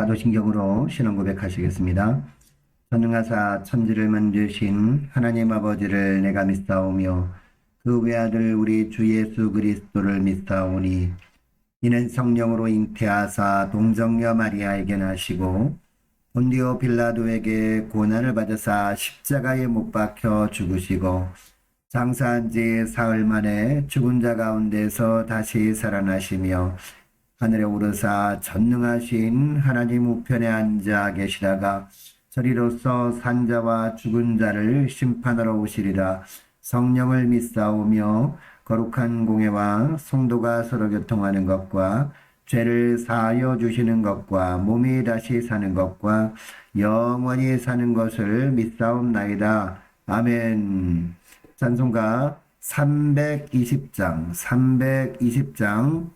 사도신경으로 신앙 고백하시겠습니다. 전능하사 천지를 만드신 하나님 아버지를 내가 믿사오며 그 외아들 우리 주 예수 그리스도를 믿사오니 이는 성령으로 잉태하사 동정녀 마리아에게 나시고 본디오 빌라도에게 고난을 받으사 십자가에 못 박혀 죽으시고 장사한 지 사흘 만에 죽은 자 가운데서 다시 살아나시며 하늘에 오르사 전능하신 하나님 우편에 앉아 계시다가 저리로서 산자와 죽은 자를 심판하러 오시리라. 성령을 믿사오며 거룩한 공회와 성도가 서로 교통하는 것과 죄를 사하여 주시는 것과 몸이 다시 사는 것과 영원히 사는 것을 믿사옵나이다. 아멘. 찬송가 320장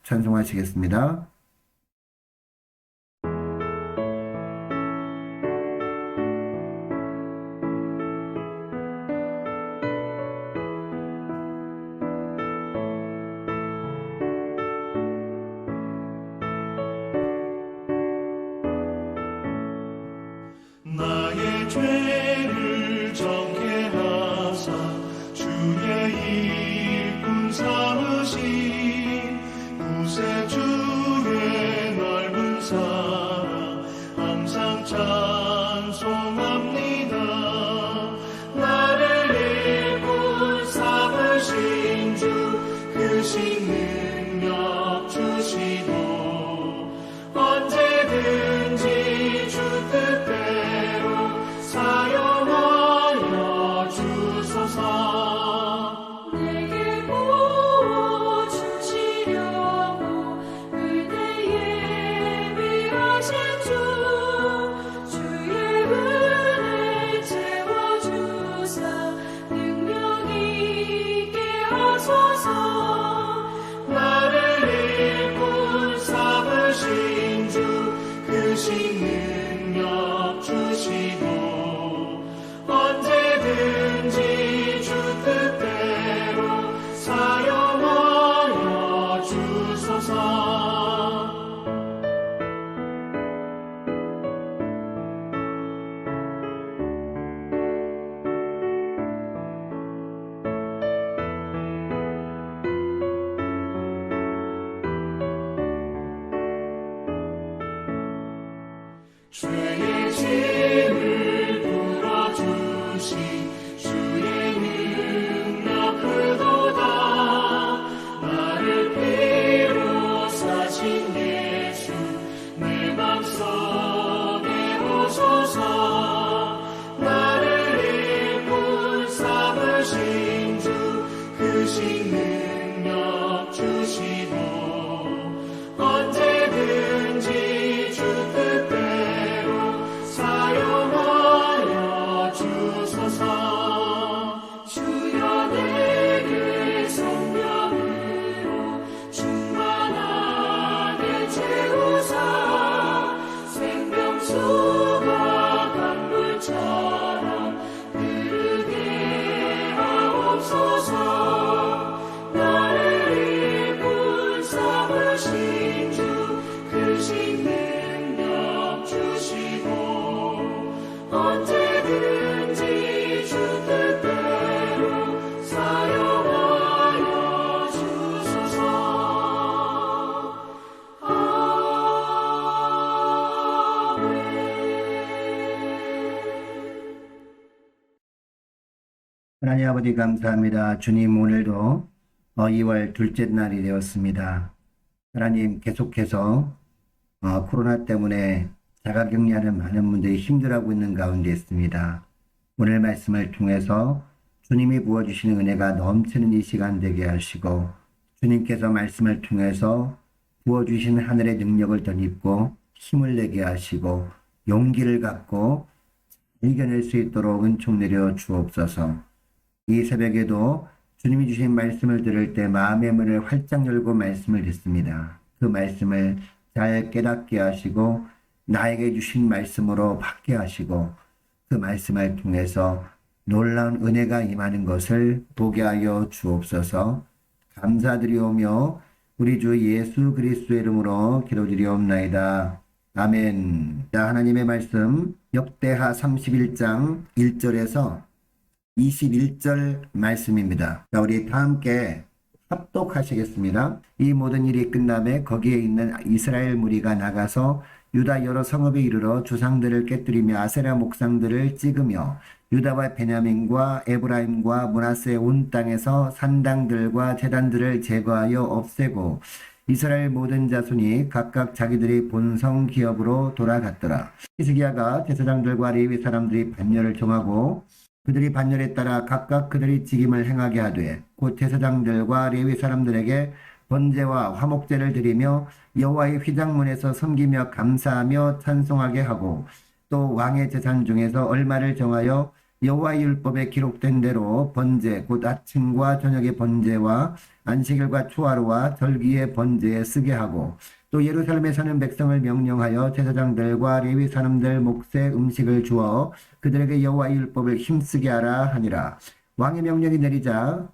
찬송하시겠습니다. 나의 죄를 정케 하사 주의 일꾼 삼으신 구세주의 넓은 사랑 항상 찬송합니다. 나를 일꾼 삼으신 주 크신 능력 주시고 언제든지 주 뜻대로 사용하여 주소서. 내게 부어주시려고 의대에 위하신 주 주의 은혜 채워주사 능력 있게 하소서. 나를 일꾼 삼으신 주 크신 능력 주시고 언제든지 주 뜻대로 사용하여 주소서. 죄의 짐을 풀어주시 주의 능력 크도다. 나를 피로 사신 예수 내 맘속에 오소서. 나를 일꾼 삼으신 주 크신 능력 주시고 언제든지 주 뜻대로 사용하여 주소서. 주여 내게 성령으로 충만하게 채우사 생명수가 강물처럼 흐르게 하옵소서. 나를 일꾼 삼으신 주 크신 능력 주시고 언제든지 주 뜻대로 사용하여 주소서. 아멘. 하나님 아버지 감사합니다. 주님, 오늘도 2월 둘째 날이 되었습니다. 하나님, 계속해서 코로나 때문에 자가격리하는 많은 분들이 힘들어하고 있는 가운데 있습니다. 오늘 말씀을 통해서 주님이 부어주시는 은혜가 넘치는 이 시간 되게 하시고 주님께서 말씀을 통해서 부어주신 하늘의 능력을 덧입고 힘을 내게 하시고 용기를 갖고 이겨낼 수 있도록 은총 내려 주옵소서. 이 새벽에도 주님이 주신 말씀을 들을 때 마음의 문을 활짝 열고 말씀을 듣습니다. 그 말씀을 잘 깨닫게 하시고 나에게 주신 말씀으로 받게 하시고 그 말씀을 통해서 놀라운 은혜가 임하는 것을 보게 하여 주옵소서. 감사드리오며 우리 주 예수 그리스도의 이름으로 기도드리옵나이다. 아멘. 자, 하나님의 말씀 역대하 31장 1절에서 21절 말씀입니다. 자, 우리 다 함께 합독하시겠습니다. 이 모든 일이 끝남에 거기에 있는 이스라엘 무리가 나가서 유다 여러 성읍에 이르러 주상들을 깨뜨리며 아세라 목상들을 찍으며 유다와 베냐민과 에브라임과 므낫세 온 땅에서 산당들과 제단들을 제거하여 없애고 이스라엘 모든 자손이 각각 자기들의 본성 기업으로 돌아갔더라. 히스기야가 제사장들과 레위 사람들이 반열을 정하고 그들이 반열에 따라 각각 그들이 직임을 행하게 하되 곧 제사장들과 레위 사람들에게 번제와 화목제를 드리며 여호와의 휘장문에서 섬기며 감사하며 찬송하게 하고 또 왕의 재산 중에서 얼마를 정하여 여호와의 율법에 기록된 대로 번제 곧 아침과 저녁의 번제와 안식일과 초하루와 절기의 번제에 쓰게 하고 또 예루살렘에 사는 백성을 명령하여 제사장들과 레위 사람들 몫의 음식을 주어 그들에게 여호와의 율법을 힘쓰게 하라 하니라. 왕의 명령이 내리자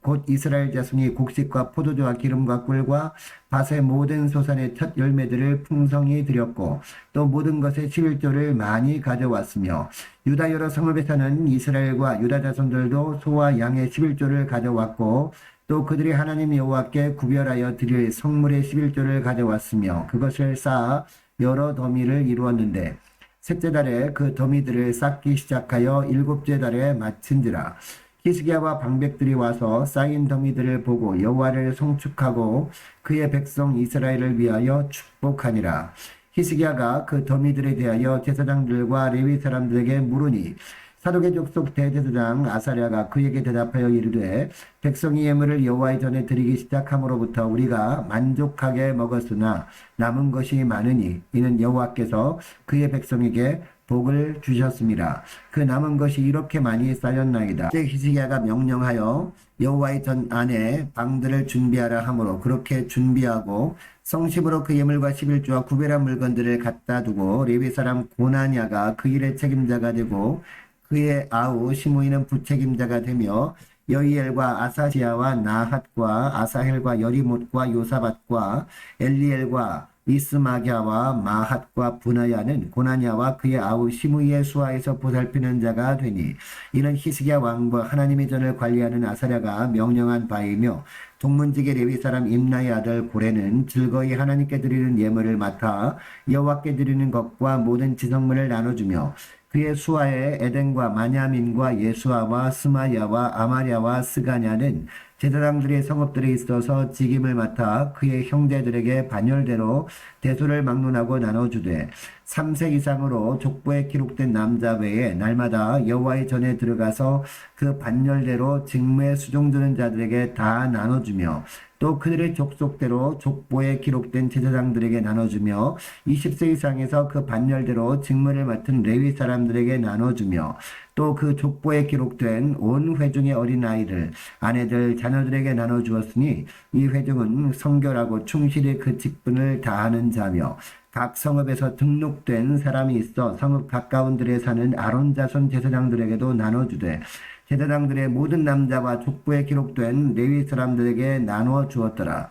곧 이스라엘 자손이 곡식과 포도주와 기름과 꿀과 밭의 모든 소산의 첫 열매들을 풍성히 드렸고 또 모든 것의 11조를 많이 가져왔으며 유다 여러 성읍에 사는 이스라엘과 유다 자손들도 소와 양의 11조를 가져왔고 또 그들이 하나님 여호와께 구별하여 드릴 성물의 11조를 가져왔으며 그것을 쌓아 여러 더미를 이루었는데 셋째 달에 그 더미들을 쌓기 시작하여 일곱째 달에 마친지라. 히스기야와 방백들이 와서 쌓인 더미들을 보고 여호와를 송축하고 그의 백성 이스라엘을 위하여 축복하니라. 히스기야가 그 더미들에 대하여 제사장들과 레위 사람들에게 물으니 사독의 족속 대제사장 아사랴가 그에게 대답하여 이르되 백성이 예물을 여호와의 전에 드리기 시작함으로부터 우리가 만족하게 먹었으나 남은 것이 많으니 이는 여호와께서 그의 백성에게 복을 주셨습니다. 그 남은 것이 이렇게 많이 쌓였나이다. 이제 히스기야가 명령하여 여호와의 전 안에 방들을 준비하라 하므로 그렇게 준비하고 성심으로 그 예물과 11조와 구별한 물건들을 갖다 두고 레위 사람 고나냐가 그 일의 책임자가 되고 그의 아우 시므이는 부책임자가 되며 여이엘과 아사시아와 나핫과 아사헬과 여리못과 요사밧과 엘리엘과 이스마갸와 마핫과 분하야는 고나냐와 그의 아우 시므이의 수하에서 보살피는 자가 되니 이는 히스기야 왕과 하나님의 전을 관리하는 아사랴가 명령한 바이며 동문직의 레위 사람 임나의 아들 고레는 즐거이 하나님께 드리는 예물을 맡아 여호와께 드리는 것과 모든 지성물을 나눠주며 그의 수하에 에덴과 마냐민과 예수아와 스마야와 아마랴와 스가냐는 제사장들의 성읍들에 있어서 직임을 맡아 그의 형제들에게 반열대로 대소를 막론하고 나눠주되 3세 이상으로 족보에 기록된 남자 외에 날마다 여호와의 전에 들어가서 그 반열대로 직무에 수종드는 자들에게 다 나눠주며 또 그들의 족속대로 족보에 기록된 제사장들에게 나눠주며 20세 이상에서 그 반열대로 직무를 맡은 레위 사람들에게 나눠주며 또 그 족보에 기록된 온 회중의 어린아이들, 아내들, 자녀들에게 나눠주었으니 이 회중은 성결하고 충실히 그 직분을 다하는 자며 각 성읍에서 등록된 사람이 있어 성읍 가까운 들에 사는 아론 자손 제사장들에게도 나눠주되 제사장들의 모든 남자와 족보에 기록된 레위 사람들에게 나누어 주었더라.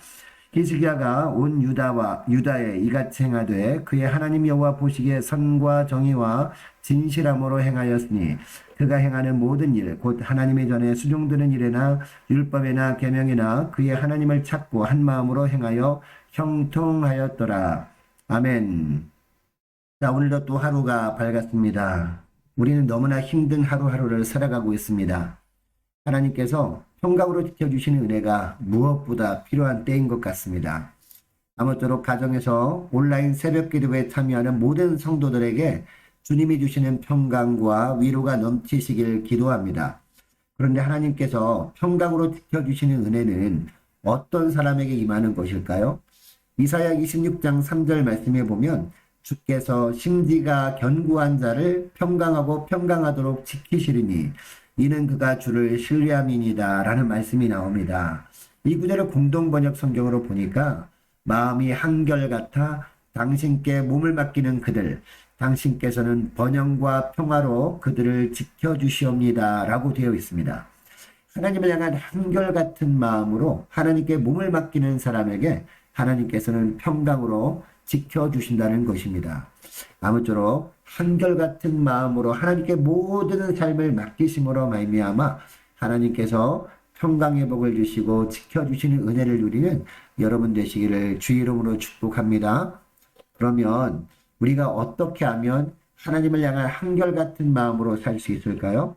히스기야가 온 유다에 이같이 행하되 그의 하나님 여호와 보시기에 선과 정의와 진실함으로 행하였으니 그가 행하는 모든 일 곧 하나님의 전에 수종드는 일에나 율법에나 계명에나 그의 하나님을 찾고 한 마음으로 행하여 형통하였더라. 아멘. 자, 오늘도 또 하루가 밝았습니다. 우리는 너무나 힘든 하루하루를 살아가고 있습니다. 하나님께서 평강으로 지켜주시는 은혜가 무엇보다 필요한 때인 것 같습니다. 아무쪼록 가정에서 온라인 새벽 기도에 참여하는 모든 성도들에게 주님이 주시는 평강과 위로가 넘치시길 기도합니다. 그런데 하나님께서 평강으로 지켜주시는 은혜는 어떤 사람에게 임하는 것일까요? 이사야 26장 3절 말씀에 보면 주께서 심지가 견고한 자를 평강하고 평강하도록 지키시리니 이는 그가 주를 신뢰함이니이다 라는 말씀이 나옵니다. 이 구절을 공동번역 성경으로 보니까 마음이 한결같아 당신께 몸을 맡기는 그들, 당신께서는 번영과 평화로 그들을 지켜주시옵니다 라고 되어 있습니다. 하나님을 향한 한결같은 마음으로 하나님께 몸을 맡기는 사람에게 하나님께서는 평강으로 지켜주신다는 것입니다. 아무쪼록 한결같은 마음으로 하나님께 모든 삶을 맡기심으로 말미암아 하나님께서 평강의 복을 주시고 지켜주시는 은혜를 누리는 여러분 되시기를 주 이름으로 축복합니다. 그러면 우리가 어떻게 하면 하나님을 향한 한결같은 마음으로 살 수 있을까요?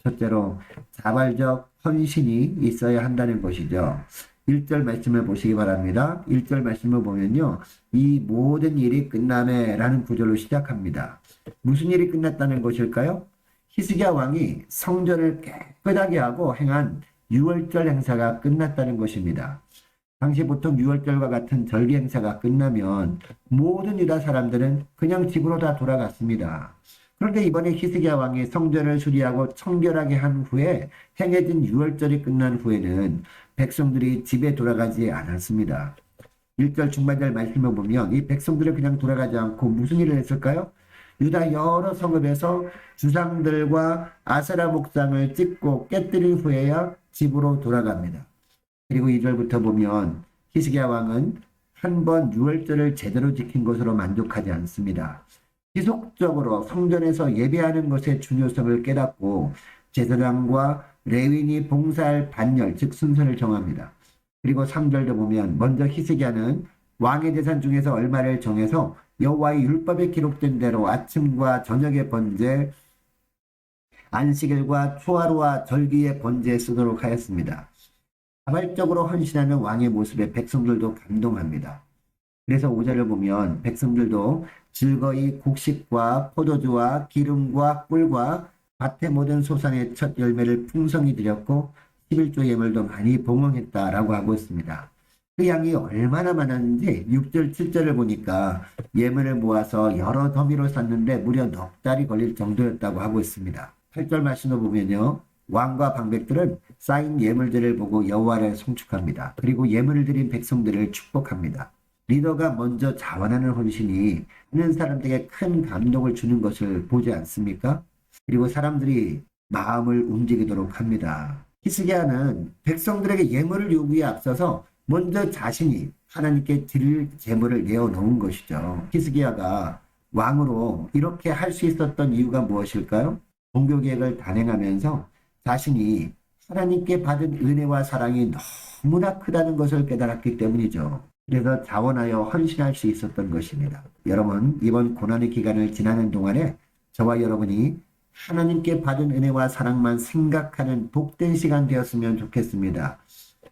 첫째로 자발적 헌신이 있어야 한다는 것이죠. 1절 말씀을 보시기 바랍니다. 1절 말씀을 보면요. 이 모든 일이 끝나매 라는 구절로 시작합니다. 무슨 일이 끝났다는 것일까요? 히스기야 왕이 성전을 깨끗하게 하고 행한 유월절 행사가 끝났다는 것입니다. 당시 보통 유월절과 같은 절기 행사가 끝나면 모든 유다 사람들은 그냥 집으로 다 돌아갔습니다. 그런데 이번에 히스기야 왕이 성전을 수리하고 청결하게 한 후에 행해진 유월절이 끝난 후에는 백성들이 집에 돌아가지 않았습니다. 1절 중반절 말씀을 보면 이 백성들은 그냥 돌아가지 않고 무슨 일을 했을까요? 유다 여러 성읍에서 주상들과 아세라 목상을 찍고 깨뜨린 후에야 집으로 돌아갑니다. 그리고 2절부터 보면 히스기야 왕은 한 번 유월절을 제대로 지킨 것으로 만족하지 않습니다. 지속적으로 성전에서 예배하는 것의 중요성을 깨닫고 제사장과 레위인이 봉사할 반열, 즉 순서를 정합니다. 그리고 3절도 보면 먼저 히스기야는 왕의 재산 중에서 얼마를 정해서 여호와의 율법에 기록된 대로 아침과 저녁의 번제, 안식일과 초하루와 절기의 번제에 쓰도록 하였습니다. 자발적으로 헌신하는 왕의 모습에 백성들도 감동합니다. 그래서 5절을 보면 백성들도 즐거이 곡식과 포도주와 기름과 꿀과 밭의 모든 소산의 첫 열매를 풍성히 드렸고 11조 예물도 많이 봉헌했다라고 하고 있습니다. 그 양이 얼마나 많았는지 6절, 7절을 보니까 예물을 모아서 여러 더미로 쌌는데 무려 넉 달이 걸릴 정도였다고 하고 있습니다. 8절 말씀을 보면요. 왕과 방백들은 쌓인 예물들을 보고 여호와를 송축합니다. 그리고 예물을 드린 백성들을 축복합니다. 리더가 먼저 자원하는 헌신이 하는 사람들에게 큰 감동을 주는 것을 보지 않습니까? 그리고 사람들이 마음을 움직이도록 합니다. 히스기야는 백성들에게 예물을 요구에 앞서서 먼저 자신이 하나님께 드릴 제물을 내어놓은 것이죠. 히스기야가 왕으로 이렇게 할 수 있었던 이유가 무엇일까요? 종교개혁을 단행하면서 자신이 하나님께 받은 은혜와 사랑이 너무나 크다는 것을 깨달았기 때문이죠. 그래서 자원하여 헌신할 수 있었던 것입니다. 여러분, 이번 고난의 기간을 지나는 동안에 저와 여러분이 하나님께 받은 은혜와 사랑만 생각하는 복된 시간 되었으면 좋겠습니다.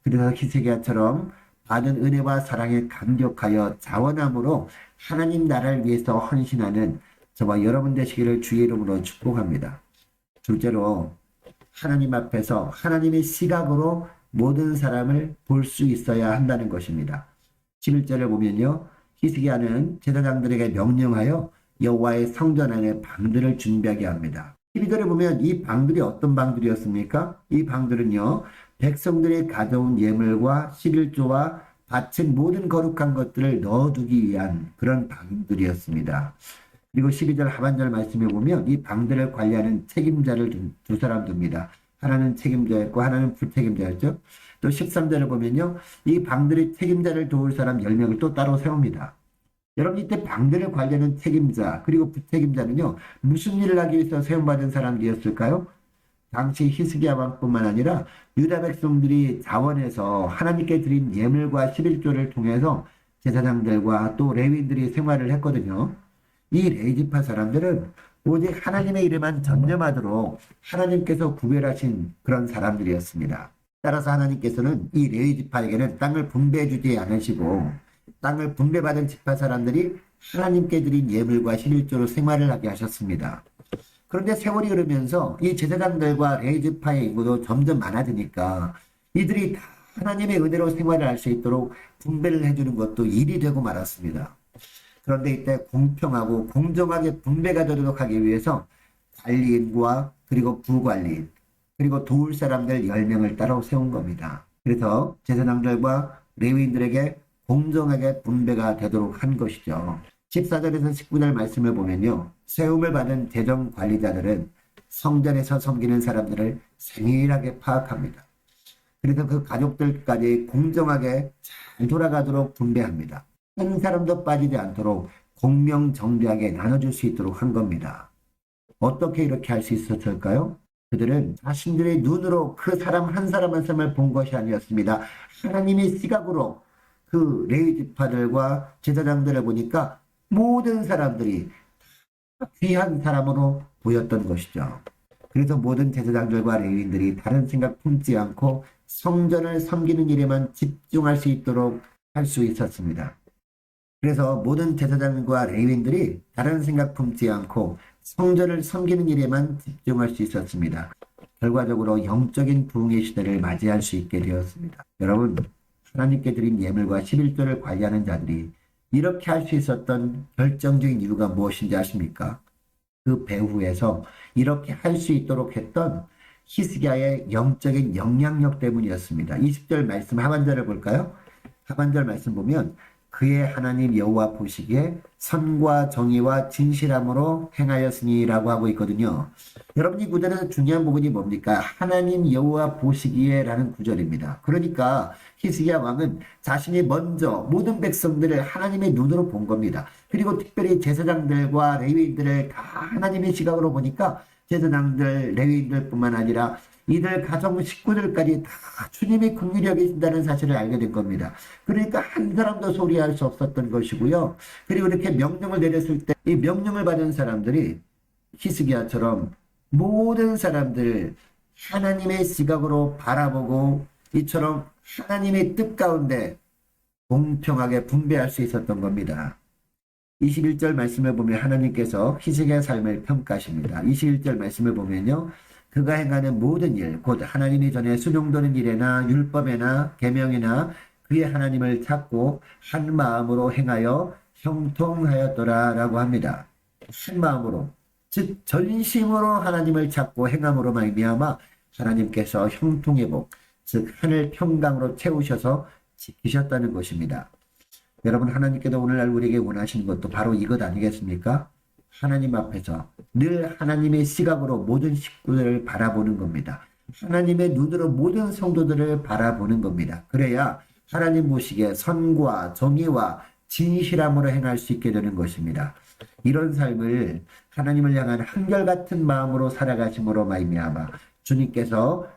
그래서 히스기야처럼 받은 은혜와 사랑에 감격하여 자원함으로 하나님 나라를 위해서 헌신하는 저와 여러분 되시기를 주의 이름으로 축복합니다. 둘째로 하나님 앞에서 하나님의 시각으로 모든 사람을 볼 수 있어야 한다는 것입니다. 11절을 보면요. 히스기야는 제사장들에게 명령하여 여호와의 성전 안에 방들을 준비하게 합니다. 12절을 보면 이 방들이 어떤 방들이었습니까? 이 방들은요. 백성들이 가져온 예물과 11조와 바친 모든 거룩한 것들을 넣어두기 위한 그런 방들이었습니다. 그리고 12절 하반절 말씀에 보면 이 방들을 관리하는 책임자를 두 사람 둡니다. 하나는 책임자였고 하나는 부책임자였죠. 또 13절을 보면요. 이 방들의 책임자를 도울 사람 10명을 또 따로 세웁니다. 여러분 이때 방들을 관리하는 책임자 그리고 부책임자는요. 무슨 일을 하기 위해서 세움받은 사람들이었을까요? 당시 히스기야 왕뿐만 아니라 유다 백성들이 자원해서 하나님께 드린 예물과 11조를 통해서 제사장들과 또 레위인들이 생활을 했거든요. 이 레위지파 사람들은 오직 하나님의 이름만 전념하도록 하나님께서 구별하신 그런 사람들이었습니다. 따라서 하나님께서는 이 레위지파에게는 땅을 분배해주지 않으시고 땅을 분배받은 지파 사람들이 하나님께 드린 예물과 11조로 생활을 하게 하셨습니다. 그런데 세월이 흐르면서 이 제사장들과 레위지파의 인구도 점점 많아지니까 이들이 다 하나님의 은혜로 생활을 할 수 있도록 분배를 해주는 것도 일이 되고 말았습니다. 그런데 이때 공평하고 공정하게 분배가 되도록 하기 위해서 관리인과 그리고 부관리인 그리고 도울 사람들 10명을 따로 세운 겁니다. 그래서 제사장들과 레위인들에게 공정하게 분배가 되도록 한 것이죠. 14절에서 19절 말씀을 보면요. 세움을 받은 재정관리자들은 성전에서 섬기는 사람들을 세밀하게 파악합니다. 그래서 그 가족들까지 공정하게 잘 돌아가도록 분배합니다. 한 사람도 빠지지 않도록 공명정대하게 나눠줄 수 있도록 한 겁니다. 어떻게 이렇게 할 수 있었을까요? 그들은 자신들의 눈으로 그 사람 한 사람 한 사람을 본 것이 아니었습니다. 하나님의 시각으로 그 레위 지파들과 제사장들을 보니까 모든 사람들이 귀한 사람으로 보였던 것이죠. 그래서 모든 제사장들과 레위인들이 다른 생각 품지 않고 성전을 섬기는 일에만 집중할 수 있도록 할 수 있었습니다. 그래서 모든 제사장과 레위인들이 다른 생각 품지 않고 성전을 섬기는 일에만 집중할 수 있었습니다. 결과적으로 영적인 부흥의 시대를 맞이할 수 있게 되었습니다. 여러분, 하나님께 드린 예물과 11조를 관리하는 자들이 이렇게 할 수 있었던 결정적인 이유가 무엇인지 아십니까? 그 배후에서 이렇게 할 수 있도록 했던 히스기야의 영적인 영향력 때문이었습니다. 20절 말씀 하반절을 볼까요? 하반절 말씀 보면 그의 하나님 여호와 보시기에 선과 정의와 진실함으로 행하였으니라고 하고 있거든요. 여러분, 이 구절에서 중요한 부분이 뭡니까? 하나님 여호와 보시기에 라는 구절입니다. 그러니까 히스기야 왕은 자신이 먼저 모든 백성들을 하나님의 눈으로 본 겁니다. 그리고 특별히 제사장들과 레위인들을 다 하나님의 시각으로 보니까 제사장들, 레위인들뿐만 아니라 이들 가정 식구들까지 다 주님이 긍휼히 여기신다는 사실을 알게 된 겁니다. 그러니까 한 사람도 소리할 수 없었던 것이고요. 그리고 이렇게 명령을 내렸을 때 이 명령을 받은 사람들이 히스기야처럼 모든 사람들을 하나님의 시각으로 바라보고 이처럼 하나님의 뜻 가운데 공평하게 분배할 수 있었던 겁니다. 21절 말씀을 보면 하나님께서 히스기야 삶을 평가하십니다. 21절 말씀을 보면요. 그가 행하는 모든 일, 곧 하나님이 전에 순종되는 일에나 율법에나 계명이나 그의 하나님을 찾고 한 마음으로 행하여 형통하였더라 라고 합니다. 한 마음으로, 즉 전심으로 하나님을 찾고 행함으로 말미암아 하나님께서 형통의 복, 즉 하늘 평강으로 채우셔서 지키셨다는 것입니다. 여러분, 하나님께서 오늘날 우리에게 원하시는 것도 바로 이것 아니겠습니까? 하나님 앞에서 늘 하나님의 시각으로 모든 식구들을 바라보는 겁니다. 하나님의 눈으로 모든 성도들을 바라보는 겁니다. 그래야 하나님 보시기에 선과 정의와 진실함으로 행할 수 있게 되는 것입니다. 이런 삶을 하나님을 향한 한결같은 마음으로 살아가심으로 말미암아 주님께서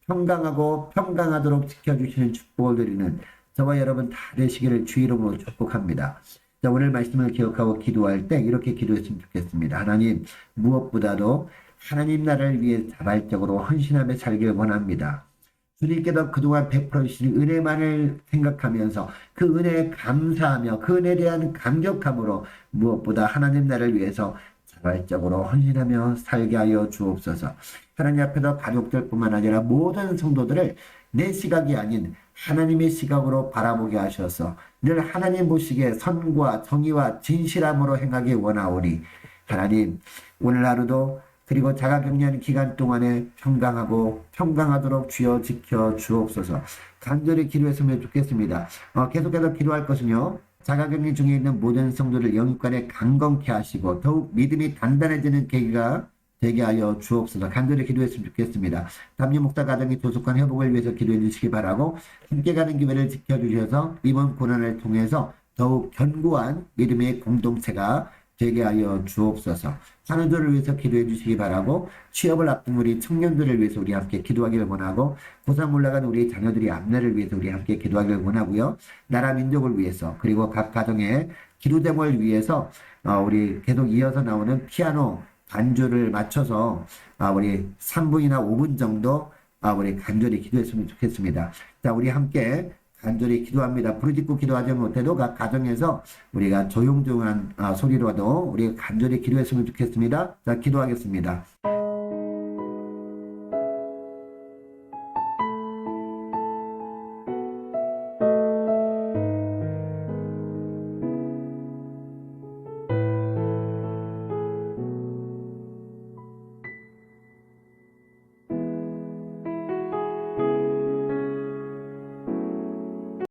평강하고 평강하도록 지켜주시는 축복을 드리는 저와 여러분 다 되시기를 주 이름으로 축복합니다. 자, 오늘 말씀을 기억하고 기도할 때 이렇게 기도했으면 좋겠습니다. 하나님, 무엇보다도 하나님 나라를 위해 자발적으로 헌신하며 살길 원합니다. 주님께서 그동안 베풀어 주신 은혜만을 생각하면서 그 은혜에 감사하며 그 은혜에 대한 감격함으로 무엇보다 하나님 나라를 위해서 자발적으로 헌신하며 살게 하여 주옵소서. 하나님 앞에서 가족들뿐만 아니라 모든 성도들을 내 시각이 아닌 하나님의 시각으로 바라보게 하셔서 늘 하나님 보시기에 선과 정의와 진실함으로 행하기 원하오니 하나님, 오늘 하루도 그리고 자가격리하는 기간 동안에 평강하고 평강하도록 주여 지켜 주옵소서. 간절히 기도했으면 좋겠습니다. 계속해서 기도할 것은요. 자가격리 중에 있는 모든 성도를 영육간에 강건케 하시고 더욱 믿음이 단단해지는 계기가 되게 하여 주옵소서. 간절히 기도했으면 좋겠습니다. 담임 목사 가정의 조속한 회복을 위해서 기도해 주시기 바라고 함께 가는 기회를 지켜주셔서 이번 고난을 통해서 더욱 견고한 믿음의 공동체가 되게 하여 주옵소서. 산후조를 위해서 기도해 주시기 바라고 취업을 앞둔 우리 청년들을 위해서 우리 함께 기도하기를 원하고 고3 올라가는 우리 자녀들의 앞날을 위해서 우리 함께 기도하기를 원하고요. 나라 민족을 위해서 그리고 각 가정의 기도 제목을 위해서 우리 계속 이어서 나오는 피아노 반주를 맞춰서 우리 3분이나 5분 정도 우리 간절히 기도했으면 좋겠습니다. 자, 우리 함께 간절히 기도합니다. 부르짖고 기도하지 못해도 각 가정에서 우리가 조용조용한 소리로라도 우리가 간절히 기도했으면 좋겠습니다. 자, 기도하겠습니다.